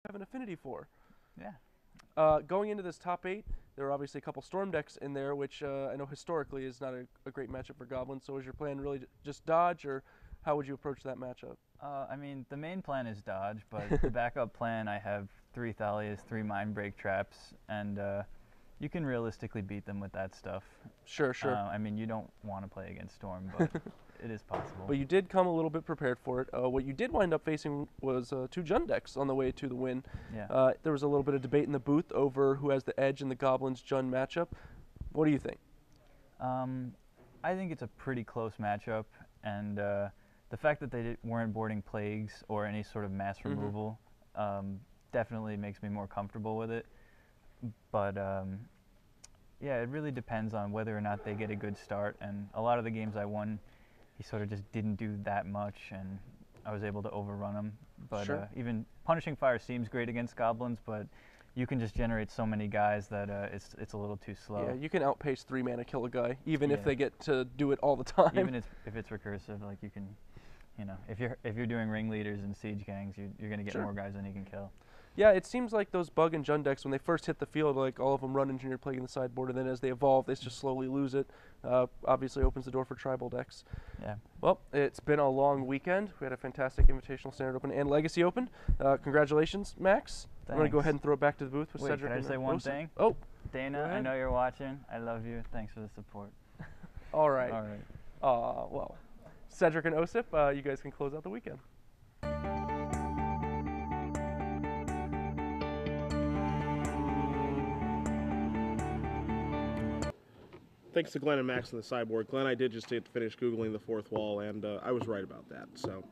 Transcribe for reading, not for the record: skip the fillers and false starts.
have an affinity for. Yeah. Going into this top 8, there are obviously a couple storm decks in there, which I know historically is not a great matchup for goblins. So is your plan really just dodge, or how would you approach that matchup? I mean, the main plan is dodge, but the backup plan, I have 3 Thalias, 3 Mind Break traps, and you can realistically beat them with that stuff. Sure, sure. I mean, you don't want to play against Storm, but it is possible. But you did come a little bit prepared for it. What you did wind up facing was 2 Jund decks on the way to the win. Yeah. There was a little bit of debate in the booth over who has the edge in the Goblins Jund matchup. What do you think? I think it's a pretty close matchup, and the fact that they weren't boarding plagues or any sort of mass removal definitely makes me more comfortable with it. But yeah, it really depends on whether or not they get a good start. And a lot of the games I won, he sort of just didn't do that much, and I was able to overrun him. But Sure. Even Punishing Fire seems great against goblins, but you can just generate so many guys that it's a little too slow. Yeah, you can outpace 3 mana kill a guy, even if Yeah. they get to do it all the time. Even if it's recursive, like you can, you know, if you're doing ringleaders and siege gangs, you're gonna get Sure. more guys than you can kill. Yeah, it seems like those Bug and Jund decks, when they first hit the field, like all of them run Engineered Plague in the sideboard, and then as they evolve, they just slowly lose it. Obviously opens the door for tribal decks. Yeah. Well, it's been a long weekend. We had a fantastic Invitational Standard Open and Legacy Open. Congratulations, Max. I'm going to go Thanks. ahead and throw it back to the booth with Wait, Cedric. can I and say one Rosa. thing? Oh, Dana, I know you're watching. I love you. Thanks for the support. all right. All right. Well, Cedric and Osip, you guys can close out the weekend. Thanks to Glenn and Max on the sideboard. Glenn, I did just finish Googling the fourth wall, and I was right about that. So